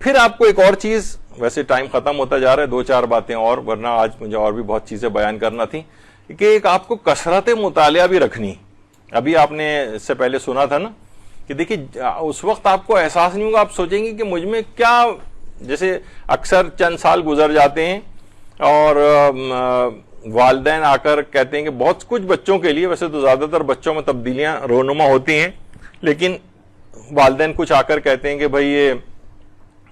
پھر آپ کو ایک اور چیز، ویسے ٹائم ختم ہوتا جا رہا ہے، 2-4 باتیں اور، ورنہ آج مجھے اور بھی بہت چیزیں بیان کرنا تھی، کہ ایک آپ کو کثرت مطالعہ بھی رکھنی. ابھی آپ نے اس سے پہلے سنا تھا نا کہ دیکھیے اس وقت آپ کو احساس نہیں ہوگا، آپ سوچیں گے کہ مجھ میں کیا، جیسے اکثر چند سال گزر جاتے ہیں اور والدین آ کر کہتے ہیں کہ بہت کچھ بچوں کے لیے، ویسے تو زیادہ تر بچوں میں تبدیلیاں رونما ہوتی ہیں، لیکن والدین کچھ آ کر کہتے ہیں کہ بھائی یہ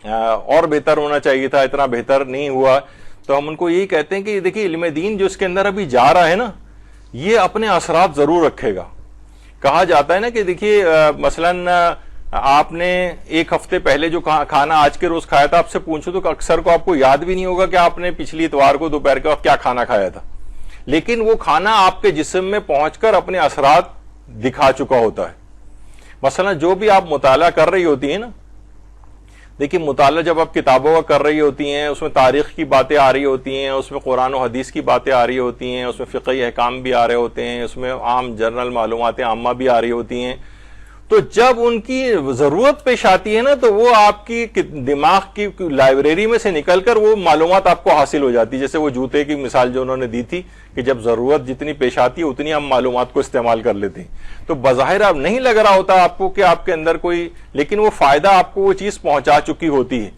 اور بہتر ہونا چاہیے تھا، اتنا بہتر نہیں ہوا. تو ہم ان کو یہی کہتے ہیں کہ دیکھیے علم دین جو اس کے اندر ابھی جا رہا ہے نا، یہ اپنے اثرات ضرور رکھے گا. کہا جاتا ہے نا کہ دیکھیے مثلاً آپ نے ایک ہفتے پہلے جو کھانا آج کے روز کھایا تھا، آپ سے پوچھو تو اکثر کو آپ کو یاد بھی نہیں ہوگا کہ آپ نے پچھلی اتوار کو دوپہر کے وقت کیا کھانا کھایا تھا، لیکن وہ کھانا آپ کے جسم میں پہنچ کر اپنے اثرات دکھا چکا ہوتا ہے. مثلا جو بھی آپ مطالعہ کر رہی ہوتی ہیں نا، دیکھیے مطالعہ جب آپ کتابوں کا کر رہی ہوتی ہیں، اس میں تاریخ کی باتیں آ رہی ہوتی ہیں، اس میں قرآن و حدیث کی باتیں آ رہی ہوتی ہیں، اس میں فقہی احکام بھی آ رہے ہوتے ہیں، اس میں عام جنرل معلومات عامہ بھی آ رہی ہوتی ہیں. تو جب ان کی ضرورت پیش آتی ہے نا، تو وہ آپ کی دماغ کی لائبریری میں سے نکل کر وہ معلومات آپ کو حاصل ہو جاتی ہے. جیسے وہ جوتے کی مثال جو انہوں نے دی تھی کہ جب ضرورت جتنی پیش آتی ہے اتنی ہم معلومات کو استعمال کر لیتے ہیں. تو بظاہر اب نہیں لگ رہا ہوتا آپ کو کہ آپ کے اندر کوئی، لیکن وہ فائدہ آپ کو وہ چیز پہنچا چکی ہوتی ہے.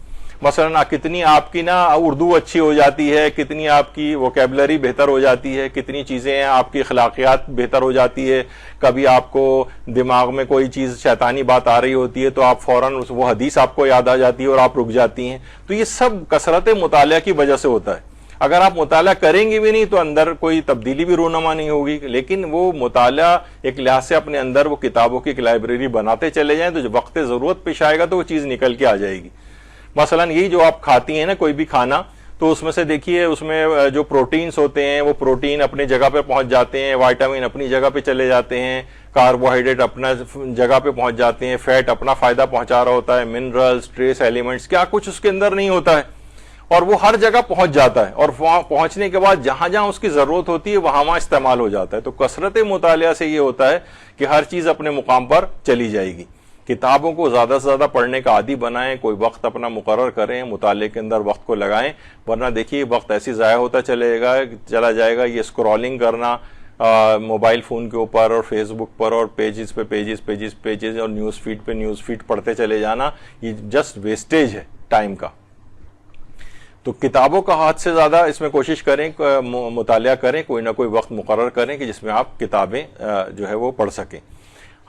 مثلا کتنی آپ کی اردو اچھی ہو جاتی ہے، کتنی آپ کی ووکیبلری بہتر ہو جاتی ہے، کتنی چیزیں ہیں آپ کی اخلاقیات بہتر ہو جاتی ہے. کبھی آپ کو دماغ میں کوئی چیز شیطانی بات آ رہی ہوتی ہے تو آپ فوراً وہ حدیث آپ کو یاد آ جاتی ہے اور آپ رک جاتی ہیں. تو یہ سب کثرت مطالعہ کی وجہ سے ہوتا ہے. اگر آپ مطالعہ کریں گے بھی نہیں تو اندر کوئی تبدیلی بھی رونما نہیں ہوگی، لیکن وہ مطالعہ ایک لحاظ سے اپنے اندر وہ کتابوں کی ایک لائبریری بناتے چلے جائیں تو جب وقت ضرورت پیش آئے گا تو وہ چیز نکل کے آ جائے گی. مثلا یہی جو آپ کھاتی ہیں نا کوئی بھی کھانا، تو اس میں سے دیکھیے اس میں جو پروٹینز ہوتے ہیں وہ پروٹین اپنی جگہ پہ پہنچ جاتے ہیں، وائٹامن اپنی جگہ پہ چلے جاتے ہیں، کاربوہائیڈریٹ اپنا جگہ پہ پہنچ جاتے ہیں، فیٹ اپنا فائدہ پہنچا رہا ہوتا ہے، منرلز، ٹریس ایلیمنٹس، کیا کچھ اس کے اندر نہیں ہوتا ہے، اور وہ ہر جگہ پہنچ جاتا ہے، اور وہاں پہنچنے کے بعد جہاں جہاں اس کی ضرورت ہوتی ہے وہاں وہاں استعمال ہو جاتا ہے. تو کثرت مطالعہ سے یہ ہوتا ہے کہ ہر چیز اپنے مقام پر چلی جائے گی. کتابوں کو زیادہ سے زیادہ پڑھنے کا عادی بنائیں، کوئی وقت اپنا مقرر کریں، مطالعے کے اندر وقت کو لگائیں، ورنہ دیکھیے وقت ایسی ضائع ہوتا چلا جائے گا. یہ اسکرولنگ کرنا موبائل فون کے اوپر اور فیس بک پر اور پیجز پہ پیجز اور نیوز فیڈ پڑھتے چلے جانا، یہ جسٹ ویسٹیج ہے ٹائم کا. تو کتابوں کا حد سے زیادہ اس میں کوشش کریں، مطالعہ کریں، کوئی نہ کوئی وقت مقرر کریں کہ جس میں آپ کتابیں جو ہے وہ پڑھ سکیں.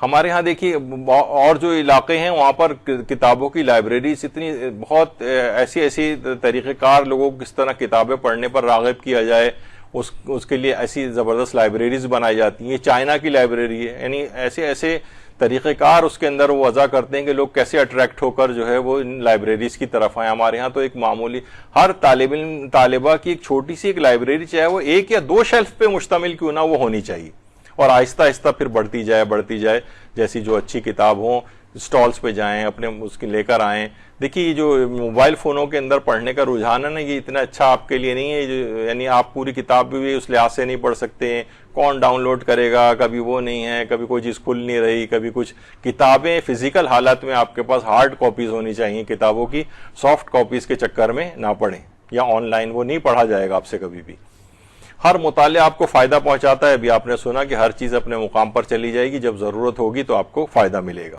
ہمارے ہاں دیکھیے اور جو علاقے ہیں وہاں پر کتابوں کی لائبریریز اتنی بہت ایسی طریقہ کار لوگوں کو کس طرح کتابیں پڑھنے پر راغب کیا جائے، اس کے لیے ایسی زبردست لائبریریز بنائی جاتی ہیں. یہ چائنا کی لائبریری ہے، یعنی ایسے طریقہ کار اس کے اندر وہ وضع کرتے ہیں کہ لوگ کیسے اٹریکٹ ہو کر جو ہے وہ ان لائبریریز کی طرف آئیں. ہمارے ہاں تو ایک معمولی ہر طالب علم طالبہ کی ایک چھوٹی سی ایک لائبریری، چاہے وہ 1 یا 2 شیلف پہ مشتمل کیوں نہ وہ ہونی چاہیے، اور آہستہ آہستہ پھر بڑھتی جائے. جیسی جو اچھی کتاب ہوں اسٹالز پہ جائیں، اپنے اس کی لے کر آئیں. دیکھیے یہ جو موبائل فونوں کے اندر پڑھنے کا رجحان ہے نا، یہ اتنا اچھا آپ کے لیے نہیں ہے. یعنی آپ پوری کتاب بھی اس لحاظ سے نہیں پڑھ سکتے، کون ڈاؤن لوڈ کرے گا، کبھی وہ نہیں ہے، کبھی کوئی چیز کھل نہیں رہی، کبھی کچھ. کتابیں فزیکل حالت میں آپ کے پاس ہارڈ کاپیز ہونی چاہیے کتابوں کی، سافٹ کاپیز کے چکر میں نہ پڑھیں، یا آن لائن وہ نہیں پڑھا جائے گا آپ سے کبھی بھی. ہر مطالعہ آپ کو فائدہ پہنچاتا ہے. ابھی آپ نے سنا کہ ہر چیز اپنے مقام پر چلی جائے گی، جب ضرورت ہوگی تو آپ کو فائدہ ملے گا.